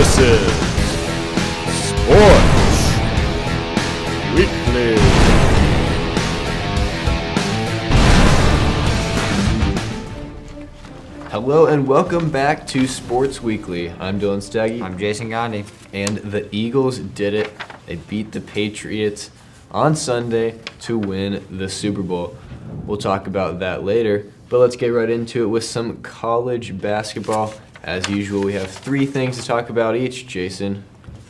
This is Sports Weekly. Hello and welcome back to Sports Weekly. I'm Dylan Steggy. I'm Jason Gandhi. And the Eagles did it. They beat the Patriots on Sunday to win the Super Bowl. We'll talk about that later, but let's get right into it with some college basketball. As usual, we have three things to talk about each. Jason,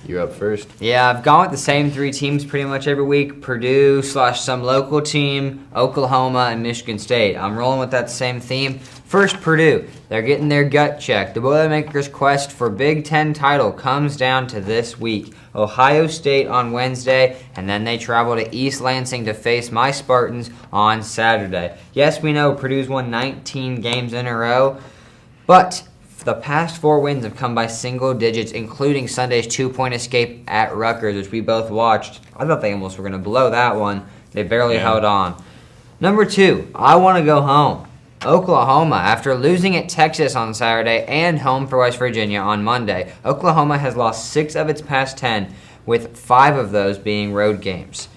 you're up first. Yeah, I've gone with the same three teams pretty much every week. Purdue / some local team, Oklahoma, and Michigan State. I'm rolling with that same theme. First, Purdue. They're getting their gut checked. The Boilermakers' quest for Big Ten title comes down to this week. Ohio State on Wednesday, and then they travel to East Lansing to face my Spartans on Saturday. Yes, we know Purdue's won 19 games in a row, but the past 4 wins have come by single digits, including Sunday's 2-point escape at Rutgers, which we both watched. I thought they almost were going to blow that one. They barely held on. Number 2, I want to go home. Oklahoma, after losing at Texas on Saturday and home for West Virginia on Monday, Oklahoma has lost 6 of its past 10, with 5 of those being road games.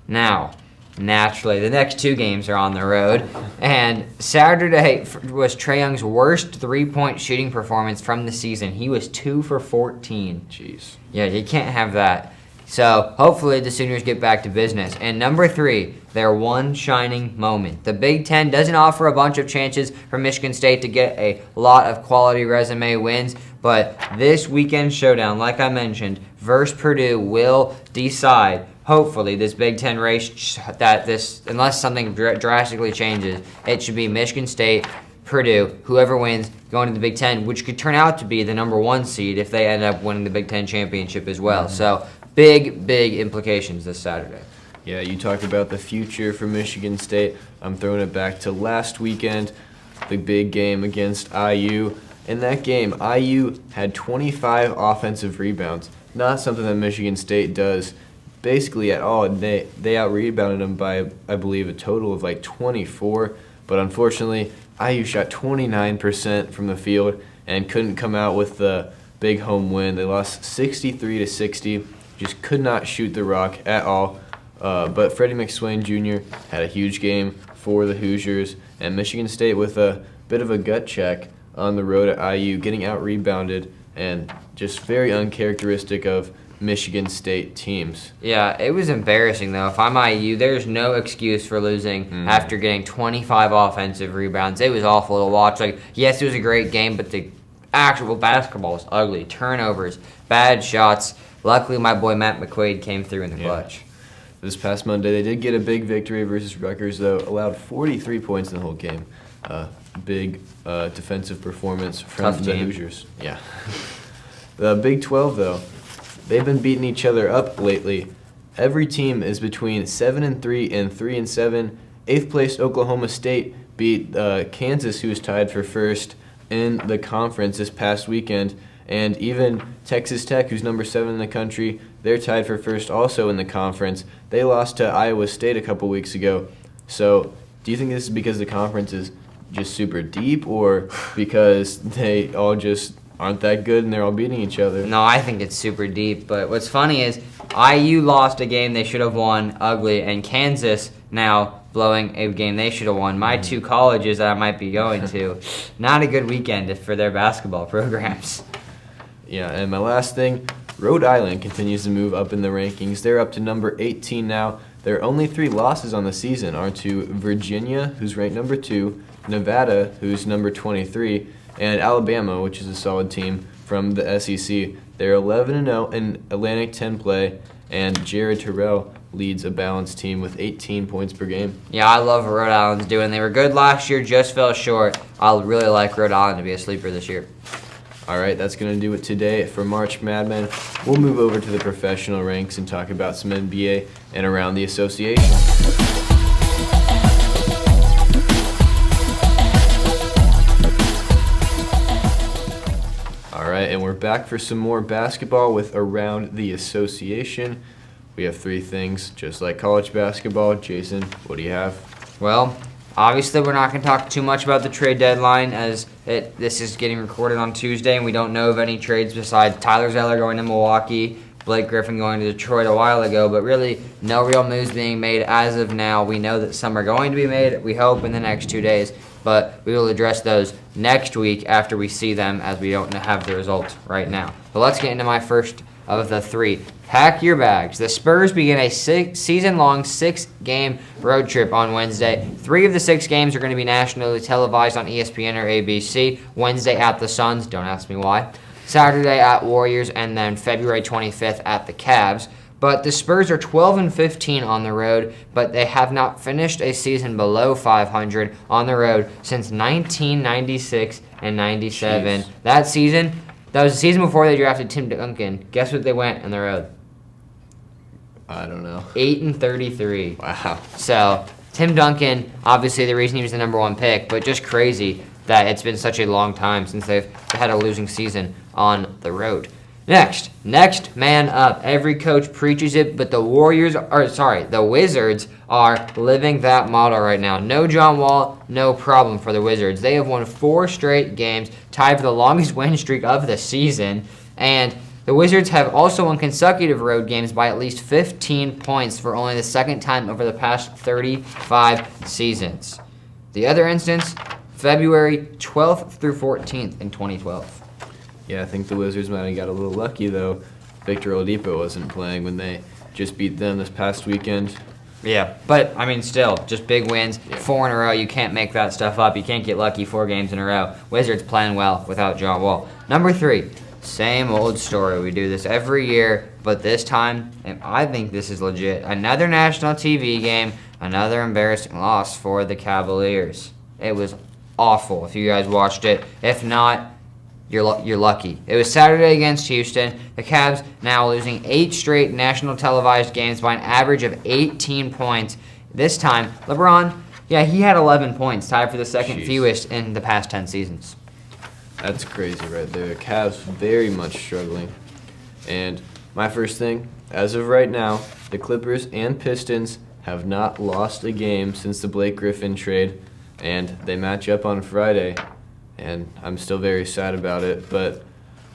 Now, naturally, the next 2 games are on the road, and Saturday was Trae Young's worst 3-point shooting performance from the season. He was 2 for 14. Jeez. Yeah, you can't have that. So, hopefully the Sooners get back to business. And number 3, their one shining moment. The Big Ten doesn't offer a bunch of chances for Michigan State to get a lot of quality resume wins, but this weekend showdown, like I mentioned, versus Purdue will decide, hopefully, this Big Ten race, unless something drastically changes, it should be Michigan State, Purdue, whoever wins, going to the Big Ten, which could turn out to be the number 1 seed if they end up winning the Big Ten championship as well. Mm-hmm. So, big implications this Saturday. Yeah, you talked about the future for Michigan State. I'm throwing it back to last weekend, the big game against IU. In that game, IU had 25 offensive rebounds. Not something that Michigan State does basically at all. They out-rebounded them by, I believe, a total of like 24. But unfortunately, IU shot 29% from the field and couldn't come out with the big home win. They lost 63-60. Just could not shoot the rock at all. But Freddie McSwain Jr. had a huge game for the Hoosiers, and Michigan State with a bit of a gut check on the road at IU, getting out-rebounded, and just very uncharacteristic of Michigan State teams. Yeah, it was embarrassing, though. If I'm IU, there's no excuse for losing after getting 25 offensive rebounds. It was awful to watch. Like, yes, it was a great game, but the actual basketball was ugly. Turnovers, bad shots. Luckily, my boy Matt McQuaid came through in the clutch. This past Monday, they did get a big victory versus Rutgers, though. Allowed 43 points in the whole game. Big defensive performance from the Hoosiers. Yeah. The Big 12, though, they've been beating each other up lately. Every team is between 7-3 and 3-7. 8th place Oklahoma State beat Kansas, who was tied for first in the conference this past weekend. And even Texas Tech, who's number 7 in the country, they're tied for first also in the conference. They lost to Iowa State a couple weeks ago. So do you think this is because the conference is just super deep, or because they all just aren't that good and they're all beating each other? No, I think it's super deep. But what's funny is IU lost a game they should have won ugly, and Kansas now blowing a game they should have won. My 2 colleges that I might be going to. Not a good weekend for their basketball programs. Yeah, and my last thing, Rhode Island continues to move up in the rankings. They're up to number 18 now. Their only 3 losses on the season are to Virginia, who's ranked number 2, Nevada, who's number 23, and Alabama, which is a solid team from the SEC. They're 11-0 in Atlantic 10 play, and Jared Terrell leads a balanced team with 18 points per game. Yeah, I love what Rhode Island's doing. They were good last year, just fell short. I really like Rhode Island to be a sleeper this year. All right, that's going to do it today for March Madmen. We'll move over to the professional ranks and talk about some NBA and around the association. All right, and we're back for some more basketball with Around the Association. We have 3 things, just like college basketball. Jason, what do you have? Well, Obviously, we're not going to talk too much about the trade deadline as this is getting recorded on Tuesday, and we don't know of any trades besides Tyler Zeller going to Milwaukee, Blake Griffin going to Detroit a while ago, but really no real moves being made as of now. We know that some are going to be made, we hope, in the next 2 days, but we will address those next week after we see them as we don't have the results right now. But let's get into my first of the three. Pack your bags. The Spurs begin a season-long 6-game road trip on Wednesday. 3 of the 6 games are going to be nationally televised on ESPN or ABC. Wednesday at the Suns, don't ask me why. Saturday at Warriors, and then February 25th at the Cavs. But the Spurs are 12-15 on the road, but they have not finished a season below 500 on the road since 1996 and 97. Jeez. That was the season before they drafted Tim Duncan. Guess what they went on the road? I don't know. 8-33. Wow. So Tim Duncan, obviously the reason he was the number 1 pick, but just crazy that it's been such a long time since they've had a losing season on the road. Next man up. Every coach preaches it, but the Wizards are living that model right now. No John Wall, no problem for the Wizards. They have won 4 straight games, tied for the longest win streak of the season, and the Wizards have also won consecutive road games by at least 15 points for only the second time over the past 35 seasons. The other instance, February 12th through 14th in 2012. Yeah, I think the Wizards might have got a little lucky, though. Victor Oladipo wasn't playing when they just beat them this past weekend. Yeah, but, I mean, still, just big wins. 4 in a row. You can't make that stuff up. You can't get lucky 4 games in a row. Wizards playing well without John Wall. Number 3, same old story. We do this every year, but this time, and I think this is legit. Another national TV game, another embarrassing loss for the Cavaliers. It was awful if you guys watched it. If not, you're lucky. It was Saturday against Houston. The Cavs now losing 8 straight national televised games by an average of 18 points. This time, LeBron, he had 11 points, tied for the second fewest in the past 10 seasons. That's crazy right there. The Cavs very much struggling. And my first thing, as of right now, the Clippers and Pistons have not lost a game since the Blake Griffin trade, and they match up on Friday. And I'm still very sad about it, but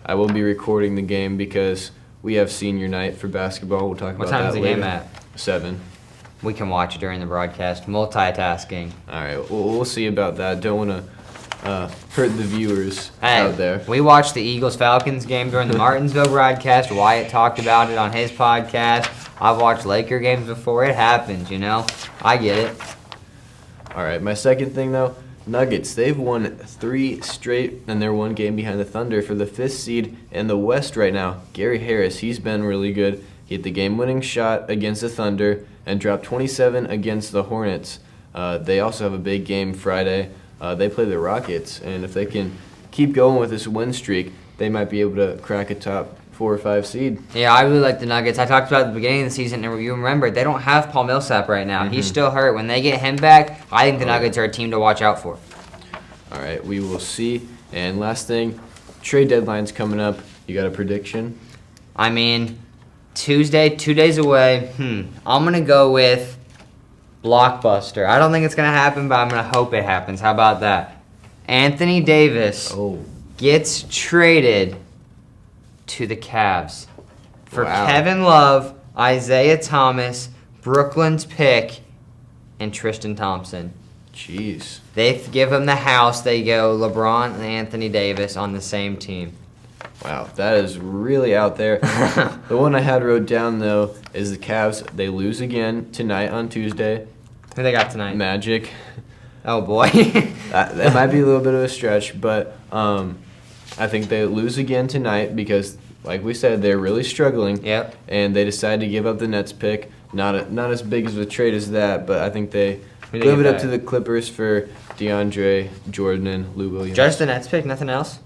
I will be recording the game because we have senior night for basketball. We'll talk about that later. What time is the game at? 7. We can watch it during the broadcast. Multitasking. All right, we'll see about that. Don't want to hurt the viewers out there. We watched the Eagles-Falcons game during the Martinsville broadcast. Wyatt talked about it on his podcast. I've watched Laker games before. It happens, I get it. All right, my second thing, though, Nuggets, they've won 3 straight, and they're 1 game behind the Thunder for the 5th seed in the West right now. Gary Harris, he's been really good. He hit the game-winning shot against the Thunder and dropped 27 against the Hornets. They also have a big game Friday. They play the Rockets, and if they can keep going with this win streak, they might be able to crack a top 4 or 5 seed. Yeah, I really like the Nuggets. I talked about at the beginning of the season, and you remember, they don't have Paul Millsap right now. Mm-hmm. He's still hurt. When they get him back, I think the Nuggets are a team to watch out for. All right, we will see. And last thing, trade deadline's coming up. You got a prediction? I mean, Tuesday, 2 days away. I'm going to go with blockbuster. I don't think it's going to happen, but I'm going to hope it happens. How about that? Anthony Davis gets traded to the Cavs for Kevin Love, Isaiah Thomas, Brooklyn's pick, and Tristan Thompson. Jeez. They give him the house. They go LeBron and Anthony Davis on the same team. Wow, that is really out there. The one I had wrote down, though, is the Cavs. They lose again tonight on Tuesday. Who they got tonight? Magic. Oh, boy. That might be a little bit of a stretch, but I think they lose again tonight because, like we said, they're really struggling. Yep. And they decided to give up the Nets pick. Not as big as a trade as that, but I think they give it up to the Clippers for DeAndre Jordan and Lou Williams. Just the Nets pick, nothing else?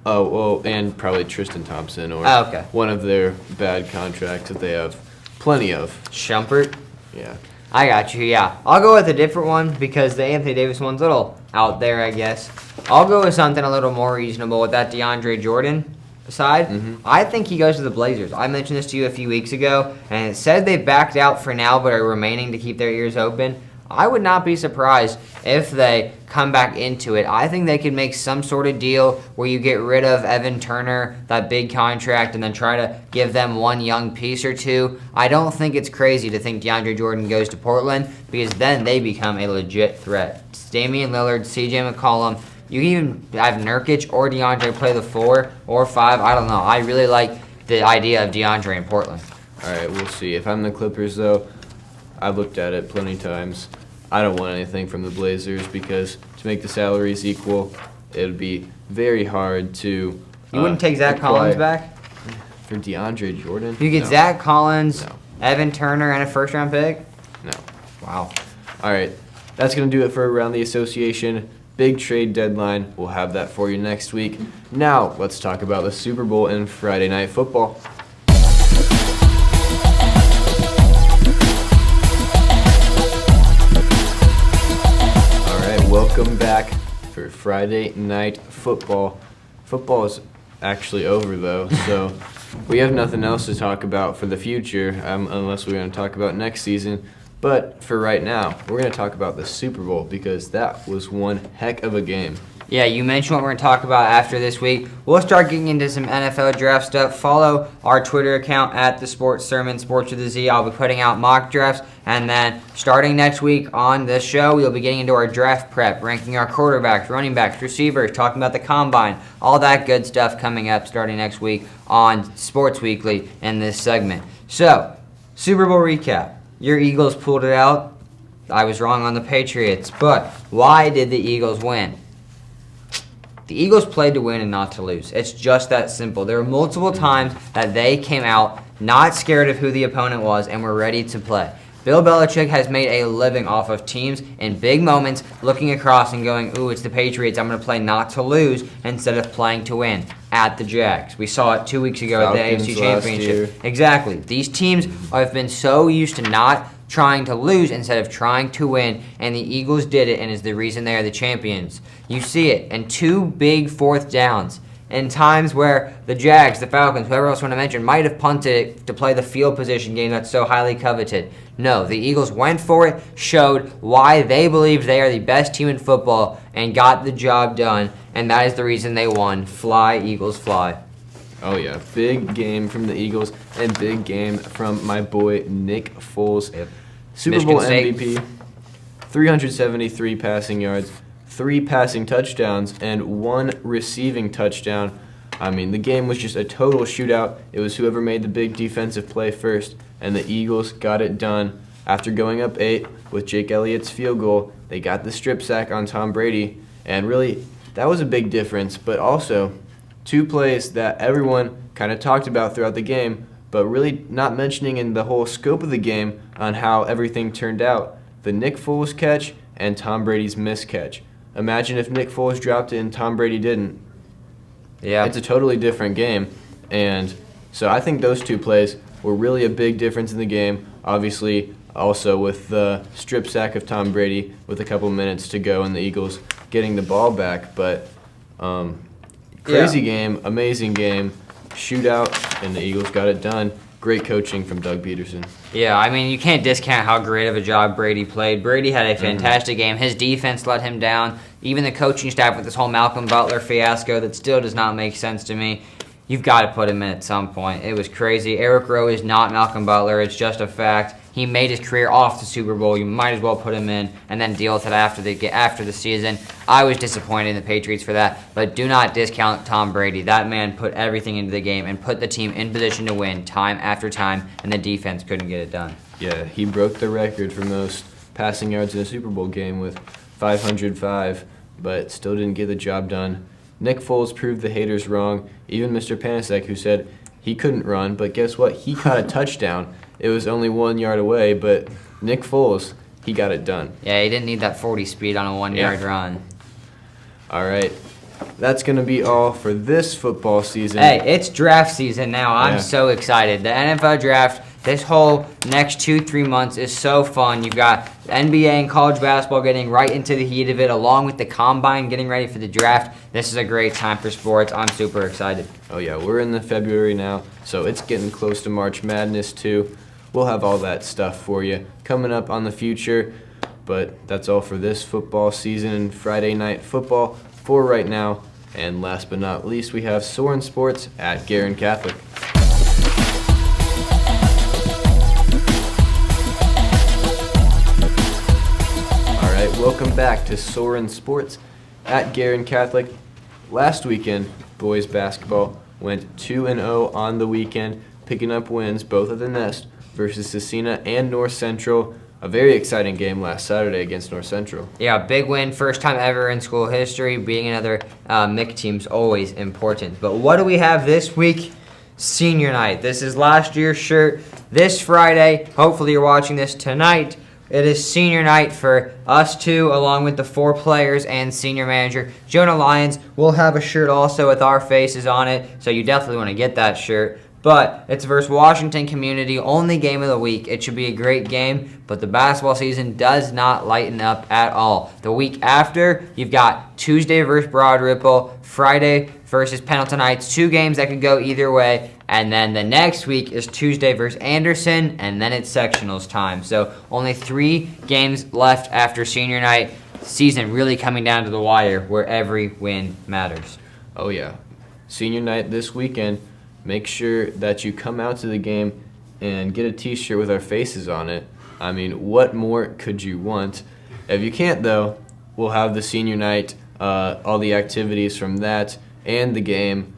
Oh, well, and probably Tristan Thompson or one of their bad contracts that they have plenty of. Shumpert? Yeah. I got you, yeah. I'll go with a different one because the Anthony Davis one's a little out there, I guess. I'll go with something a little more reasonable with that DeAndre Jordan side. Mm-hmm. I think he goes to the Blazers. I mentioned this to you a few weeks ago, and it said they backed out for now but are remaining to keep their ears open. I would not be surprised if they come back into it. I think they could make some sort of deal where you get rid of Evan Turner, that big contract, and then try to give them one young piece or two. I don't think it's crazy to think DeAndre Jordan goes to Portland, because then they become a legit threat. It's Damian Lillard, CJ McCollum. You can even have Nurkic or DeAndre play the 4 or 5. I don't know. I really like the idea of DeAndre in Portland. All right, we'll see. If I'm the Clippers, though, I've looked at it plenty of times. I don't want anything from the Blazers because to make the salaries equal, it would be very hard to. You wouldn't take Zach Collins back? For DeAndre Jordan? You get No. Zach Collins, No. Evan Turner, and a first-round pick? No. Wow. All right, that's going to do it for Around the Association. Big trade deadline. We'll have that for you next week. Now, let's talk about the Super Bowl and Friday Night Football. Welcome back for Friday Night Football. Football is actually over, though, so we have nothing else to talk about for the future, unless we're going to talk about next season. But for right now, we're going to talk about the Super Bowl because that was one heck of a game. Yeah, you mentioned what we're going to talk about after this week. We'll start getting into some NFL draft stuff. Follow our Twitter account at the Sports Sermon, Sports with a Z. I'll be putting out mock drafts. And then starting next week on this show, we'll be getting into our draft prep, ranking our quarterbacks, running backs, receivers, talking about the combine, all that good stuff coming up starting next week on Sports Weekly in this segment. So, Super Bowl recap. Your Eagles pulled it out. I was wrong on the Patriots. But why did the Eagles win? The Eagles played to win and not to lose. It's just that simple. There were multiple times that they came out not scared of who the opponent was and were ready to play. Bill Belichick has made a living off of teams in big moments looking across and going, ooh, it's the Patriots. I'm going to play not to lose instead of playing to win at the Jags. We saw it 2 weeks ago Falcons at the AFC last Championship. year. Exactly. These teams have been so used to not trying to lose instead of trying to win, and the Eagles did it and is the reason they are the champions. You see it in 2 big fourth downs. In times where the Jags, the Falcons, whoever else you want to mention, might have punted it to play the field position game that's so highly coveted. No, the Eagles went for it, showed why they believed they are the best team in football, and got the job done, and that is the reason they won. Fly, Eagles, fly. Oh, yeah. Big game from the Eagles and big game from my boy Nick Foles. Yep. Super Michigan Bowl State. MVP, 373 passing yards, 3 passing touchdowns, and 1 receiving touchdown. I mean, the game was just a total shootout. It was whoever made the big defensive play first, and the Eagles got it done. After going up 8 with Jake Elliott's field goal, they got the strip sack on Tom Brady, and really, that was a big difference. But also, 2 plays that everyone kind of talked about throughout the game, but really not mentioning in the whole scope of the game on how everything turned out. The Nick Foles catch and Tom Brady's missed catch. Imagine if Nick Foles dropped it and Tom Brady didn't. Yeah. It's a totally different game. And so I think those 2 plays were really a big difference in the game. Obviously, also with the strip sack of Tom Brady with a couple minutes to go and the Eagles getting the ball back. But crazy game, amazing game, shootout, and the Eagles got it done. Great coaching from Doug Peterson. Yeah, I mean, you can't discount how great of a job Brady played. Brady had a fantastic game. His defense let him down. Even the coaching staff with this whole Malcolm Butler fiasco that still does not make sense to me. You've got to put him in at some point. It was crazy. Eric Rowe is not Malcolm Butler. It's just a fact. He made his career off the Super Bowl. You might as well put him in and then deal with it after the season. I was disappointed in the Patriots for that, but do not discount Tom Brady. That man put everything into the game and put the team in position to win time after time, and the defense couldn't get it done. Yeah, he broke the record for most passing yards in a Super Bowl game with 505, but still didn't get the job done. Nick Foles proved the haters wrong. Even Mr. Panasek, who said he couldn't run, but guess what? He caught a touchdown. It was only 1 yard away, but Nick Foles, he got it done. Yeah, he didn't need that 40 speed on a 1 yard run. All right. That's going to be all for this football season. Hey, it's draft season now. I'm so excited. The NFL draft, this whole next 2-3 months is so fun. You've got NBA and college basketball getting right into the heat of it, along with the combine getting ready for the draft. This is a great time for sports. I'm super excited. Oh, yeah. We're in the February now, so it's getting close to March Madness, too. We'll have all that stuff for you coming up on the future. But that's all for this football season and Friday Night Football for right now. And last but not least, we have Soarin Sports at Guerin Catholic. All right, welcome back to Soarin Sports at Guerin Catholic. Last weekend, boys basketball went 2-0 on the weekend, picking up wins both at the Nest versus Cecina and North Central. A very exciting game last Saturday against North Central. Yeah, big win, first time ever in school history. Being another MIC team's always important. But what do we have this week? Senior night. This is last year's shirt. This Friday, hopefully you're watching this tonight, it is senior night for us two, along with the 4 players and senior manager, Jonah Lyons. We'll have a shirt also with our faces on it, so you definitely want to get that shirt. But it's versus Washington Community, only game of the week. It should be a great game, but the basketball season does not lighten up at all. The week after, you've got Tuesday versus Broad Ripple, Friday versus Pendleton Heights, 2 games that could go either way. And then the next week is Tuesday versus Anderson, and then it's sectionals time. So only 3 games left after senior night. Season really coming down to the wire where every win matters. Oh yeah, senior night this weekend. Make sure that you come out to the game and get a t-shirt with our faces on it. I mean, what more could you want? If you can't, though, we'll have the senior night, all the activities from that and the game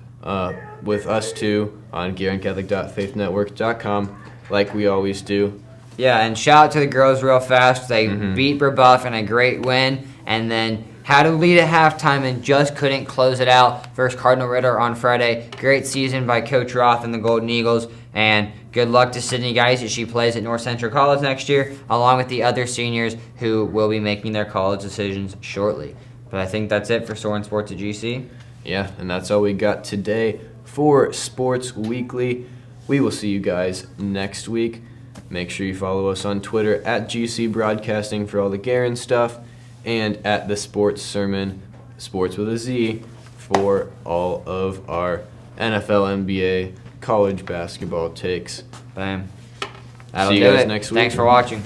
with us two on GuerinCatholic.faithnetwork.com like we always do. Yeah, and shout out to the girls real fast. They beat Brebeuf in a great win, and then had to lead at halftime and just couldn't close it out versus Cardinal Ritter on Friday. Great season by Coach Roth and the Golden Eagles, and good luck to Sydney Geis as she plays at North Central College next year, along with the other seniors who will be making their college decisions shortly. But I think that's it for Soarin Sports GC. Yeah, and that's all we got today for Sports Weekly. We will see you guys next week. Make sure you follow us on Twitter at GC Broadcasting for all the Guerin stuff, and at the Sports Sermon, Sports with a Z, for all of our NFL, NBA, college basketball takes. Bam. That'll See you do guys it. next week. Thanks for watching.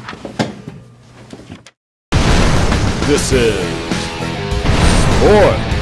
This is Sport